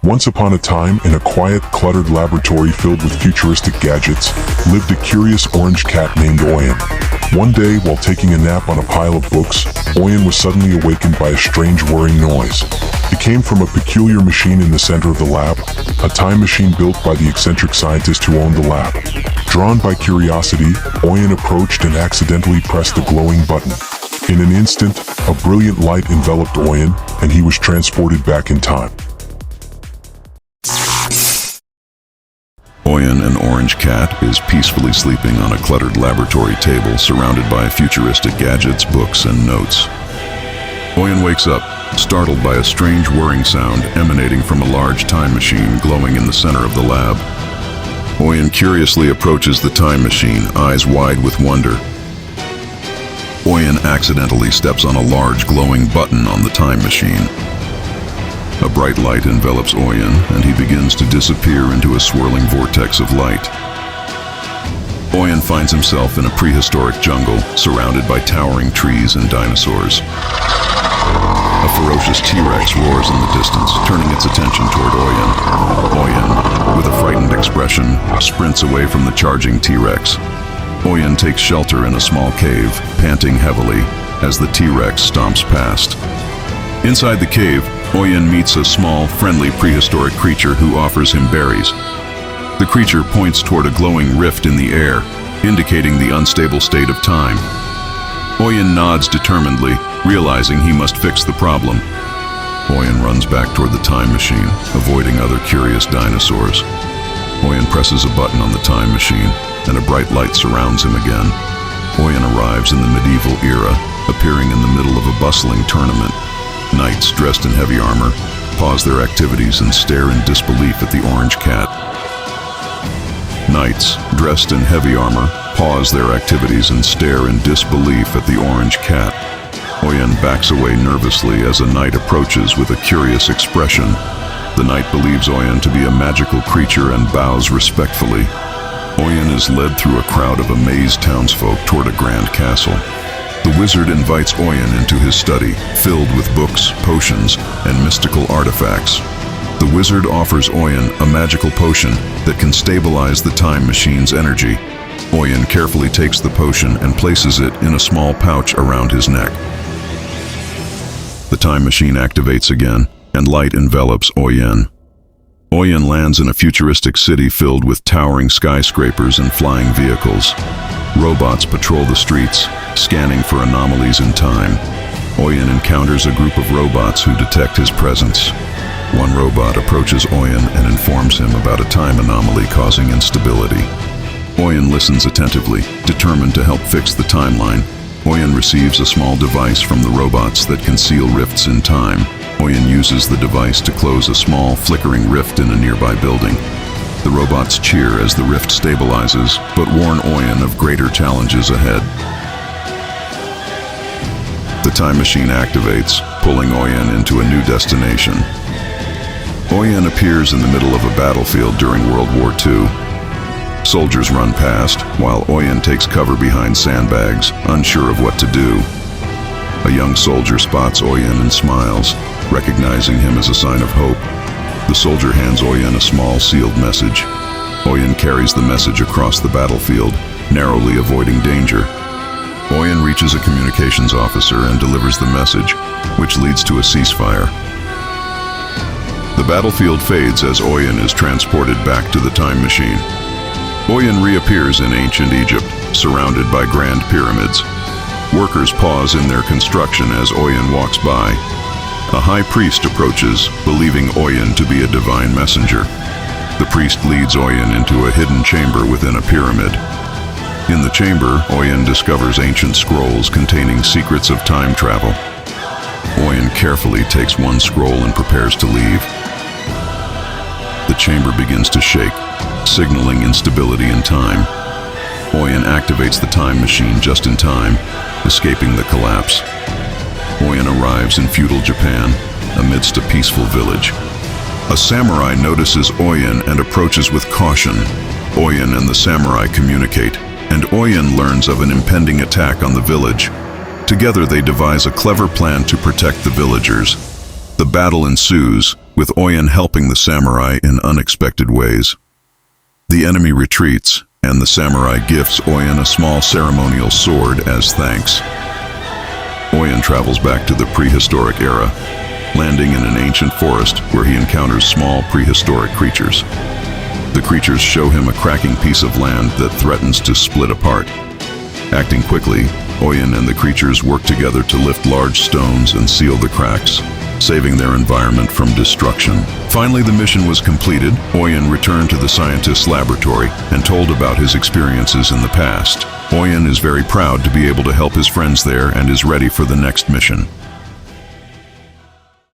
Once upon a time, in a quiet, cluttered laboratory filled with futuristic gadgets, lived a curious orange cat named Oyen. One day, while taking a nap on a pile of books, Oyen was suddenly awakened by a strange whirring noise. It came from a peculiar machine in the center of the lab, a time machine built by the eccentric scientist who owned the lab. Drawn by curiosity, Oyen approached and accidentally pressed the glowing button. In an instant, a brilliant light enveloped Oyen, and he was transported back in time. Oyen, an orange cat, is peacefully sleeping on a cluttered laboratory table surrounded by futuristic gadgets, books, and notes. Oyen wakes up, startled by a strange whirring sound emanating from a large time machine glowing in the center of the lab. Oyen curiously approaches the time machine, eyes wide with wonder. Oyen accidentally steps on a large glowing button on the time machine. A bright light envelops Oyen, and he begins to disappear into a swirling vortex of light. Oyen finds himself in a prehistoric jungle, surrounded by towering trees and dinosaurs. A ferocious T-Rex roars in the distance, turning its attention toward Oyen. Oyen, with a frightened expression, sprints away from the charging T-Rex. Oyen takes shelter in a small cave, panting heavily as the T-Rex stomps past. Inside the cave, Oyen meets a small, friendly prehistoric creature who offers him berries. The creature points toward a glowing rift in the air, indicating the unstable state of time. Oyen nods determinedly, realizing he must fix the problem. Oyen runs back toward the time machine, avoiding other curious dinosaurs. Oyen presses a button on the time machine, and a bright light surrounds him again. Oyen arrives in the medieval era, appearing in the middle of a bustling tournament. Knights dressed in heavy armor pause their activities and stare in disbelief at the orange cat. Knights dressed in heavy armor pause their activities and stare in disbelief at the orange cat. Oyen backs away nervously as a knight approaches with a curious expression. The knight believes Oyen to be a magical creature and bows respectfully. Oyen is led through a crowd of amazed townsfolk toward a grand castle. The wizard invites Oyen into his study, filled with books, potions, and mystical artifacts. The wizard offers Oyen a magical potion that can stabilize the time machine's energy. Oyen carefully takes the potion and places it in a small pouch around his neck. The time machine activates again, and light envelops Oyen. Oyen lands in a futuristic city filled with towering skyscrapers and flying vehicles. Robots patrol the streets, scanning for anomalies in time. Oyen encounters a group of robots who detect his presence. One robot approaches Oyen and informs him about a time anomaly causing instability. Oyen listens attentively, determined to help fix the timeline. Oyen receives a small device from the robots that can seal rifts in time. Oyen uses the device to close a small, flickering rift in a nearby building. The robots cheer as the rift stabilizes, but warn Oyen of greater challenges ahead. The time machine activates, pulling Oyen into a new destination. Oyen appears in the middle of a battlefield during World War II. Soldiers run past, while Oyen takes cover behind sandbags, unsure of what to do. A young soldier spots Oyen and smiles, recognizing him as a sign of hope. The soldier hands Oyen a small sealed message. Oyen carries the message across the battlefield, narrowly avoiding danger. Oyen reaches a communications officer and delivers the message, which leads to a ceasefire. The battlefield fades as Oyen is transported back to the time machine. Oyen reappears in ancient Egypt, surrounded by grand pyramids. Workers pause in their construction as Oyen walks by. A high priest approaches, believing Oyen to be a divine messenger. The priest leads Oyen into a hidden chamber within a pyramid. In the chamber, Oyen discovers ancient scrolls containing secrets of time travel. Oyen carefully takes one scroll and prepares to leave. The chamber begins to shake, signaling instability in time. Oyen activates the time machine just in time, escaping the collapse. Oyen arrives in feudal Japan, amidst a peaceful village. A samurai notices Oyen and approaches with caution. Oyen and the samurai communicate, and Oyen learns of an impending attack on the village. Together they devise a clever plan to protect the villagers. The battle ensues, with Oyen helping the samurai in unexpected ways. The enemy retreats, and the samurai gifts Oyen a small ceremonial sword as thanks. Oyen travels back to the prehistoric era, landing in an ancient forest where he encounters small prehistoric creatures. The creatures show him a cracking piece of land that threatens to split apart. Acting quickly, Oyen and the creatures work together to lift large stones and seal the cracks, saving their environment from destruction. Finally, the mission was completed. Oyen returned to the scientist's laboratory and told about his experiences in the past. Oyen is very proud to be able to help his friends there and is ready for the next mission.